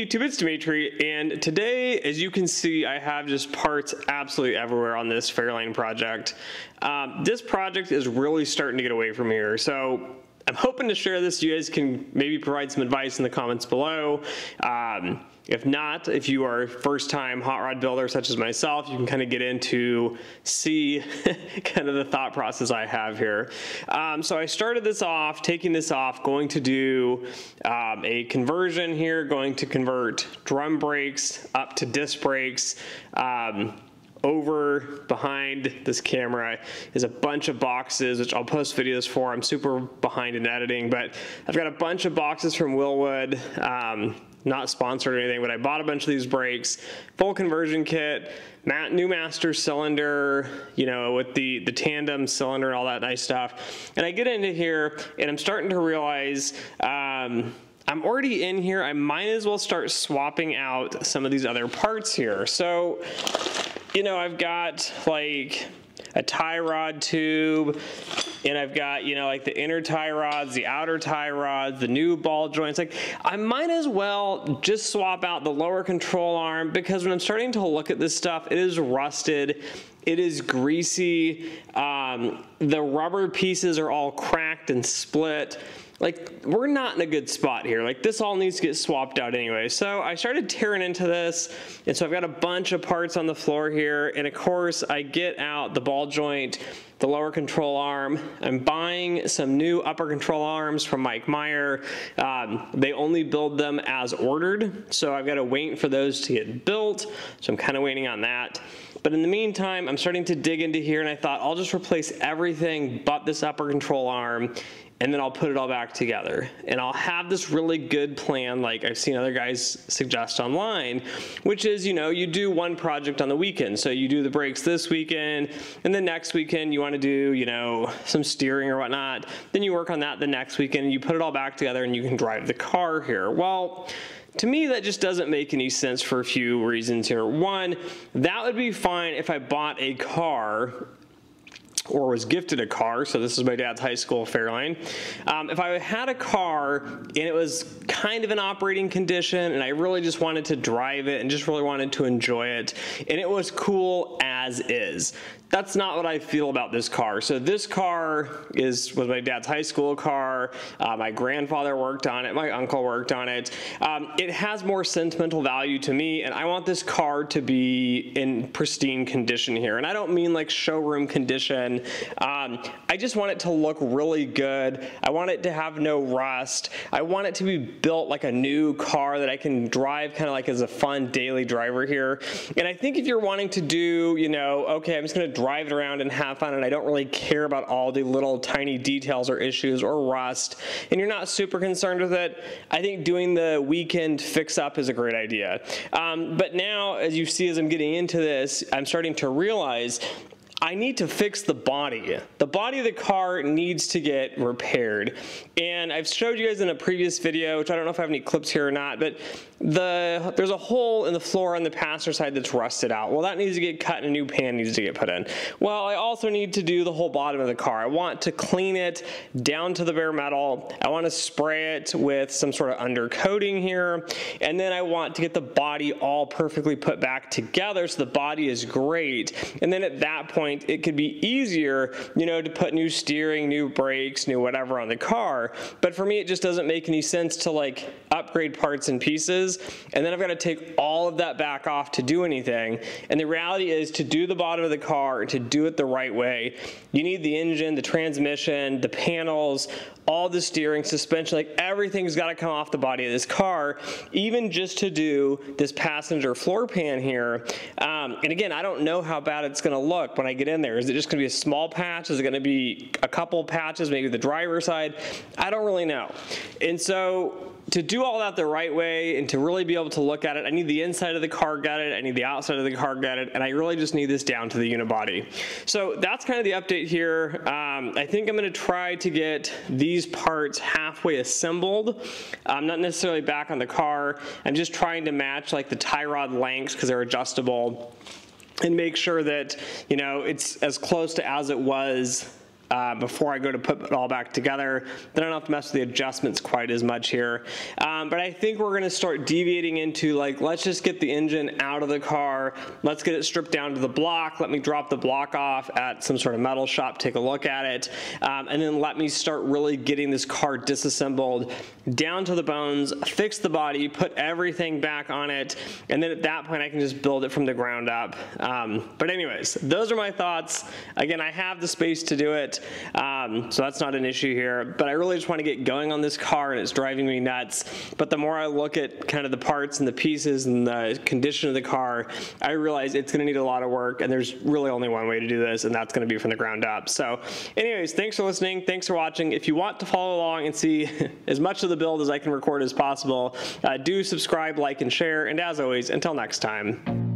YouTube, it's Dimitri, and today, as you can see, I have just parts absolutely everywhere on this Fairlane project. This project is really starting to get away from here, so I'm hoping to share this. You guys can maybe provide some advice in the comments below. If not, if you are a first-time hot rod builder such as myself, you can kind of get into see kind of the thought process I have here. So I started this off, taking this off, going to do a conversion here, going to convert drum brakes up to disc brakes. Over behind this camera is a bunch of boxes, which I'll post videos for. I'm super behind in editing, but I've got a bunch of boxes from Willwood. Not sponsored or anything, but I bought a bunch of these brakes, full conversion kit, new master cylinder, you know, with the tandem cylinder and all that nice stuff. And I get into here and I'm starting to realize I'm already in here. I might as well start swapping out some of these other parts here. So, you know, I've got like a tie rod tube, and I've got, you know, like the inner tie rods, the outer tie rods, the new ball joints. Like, I might as well just swap out the lower control arm, because when I'm starting to look at this stuff, it is rusted, it is greasy, the rubber pieces are all cracked and split. Like, we're not in a good spot here. Like, this all needs to get swapped out anyway. So I started tearing into this, and so I've got a bunch of parts on the floor here, and of course I get out the ball joint, the lower control arm. I'm buying some new upper control arms from Mike Meyer. They only build them as ordered, so I've got to wait for those to get built, so I'm kind of waiting on that. But in the meantime, I'm starting to dig into here, and I thought I'll just replace everything but this upper control arm, and then I'll put it all back together. And I'll have this really good plan like I've seen other guys suggest online, which is, you know, you do one project on the weekend. So you do the brakes this weekend, and then next weekend you want to do, you know, some steering or whatnot. Then you work on that the next weekend, and you put it all back together, and you can drive the car here. Well, to me, that just doesn't make any sense for a few reasons here. One, that would be fine if I bought a car or was gifted a car. So this is my dad's high school Fairlane. If I had a car and it was kind of in operating condition and I really just wanted to drive it and just really wanted to enjoy it, and it was cool as is. That's not what I feel about this car. So this car was my dad's high school car. My grandfather worked on it. My uncle worked on it. It has more sentimental value to me, and I want this car to be in pristine condition here. And I don't mean like showroom condition. I just want it to look really good. I want it to have no rust. I want it to be built like a new car that I can drive kind of like as a fun daily driver here. And I think if you're wanting to do, you know, okay, I'm just gonna drive it around and have fun, and I don't really care about all the little tiny details or issues or rust, and you're not super concerned with it, I think doing the weekend fix up is a great idea. But now, as you see, as I'm getting into this, I'm starting to realize I need to fix the body. The body of the car needs to get repaired. And I've showed you guys in a previous video, which I don't know if I have any clips here or not, but there's a hole in the floor on the passenger side that's rusted out. Well, that needs to get cut and a new pan needs to get put in. Well, I also need to do the whole bottom of the car. I want to clean it down to the bare metal. I want to spray it with some sort of undercoating here. And then I want to get the body all perfectly put back together so the body is great. And then at that point, it could be easier, you know, to put new steering, new brakes, new whatever on the car. But for me, it just doesn't make any sense to like upgrade parts and pieces, and then I've got to take all of that back off to do anything. And the reality is, to do the bottom of the car, to do it the right way, you need the engine, the transmission, the panels, all the steering, suspension, like everything's got to come off the body of this car, even just to do this passenger floor pan here. And again, I don't know how bad it's going to look when I get in there. Is it just going to be a small patch? Is it going to be a couple patches, maybe the driver's side? I don't really know. And so to do all that the right way and to really be able to look at it, I need the inside of the car gutted, I need the outside of the car gutted, and I really just need this down to the unibody. So that's kind of the update here. I think I'm going to try to get these parts halfway assembled. Not necessarily back on the car. I'm just trying to match like the tie rod lengths because they're adjustable, and make sure that, you know, it's as close to as it was before I go to put it all back together. Then I don't have to mess with the adjustments quite as much here. But I think we're gonna start deviating into like, let's just get the engine out of the car. Let's get it stripped down to the block. Let me drop the block off at some sort of metal shop, take a look at it. And then let me start really getting this car disassembled down to the bones, fix the body, put everything back on it. And then at that point, I can just build it from the ground up. But anyways, those are my thoughts. Again, I have the space to do it. So that's not an issue here, but I really just want to get going on this car and it's driving me nuts. But the more I look at kind of the parts and the pieces and the condition of the car, I realize it's going to need a lot of work and there's really only one way to do this, and that's going to be from the ground up. So anyways, thanks for listening. Thanks for watching. If you want to follow along and see as much of the build as I can record as possible, do subscribe, like, and share. And as always, until next time.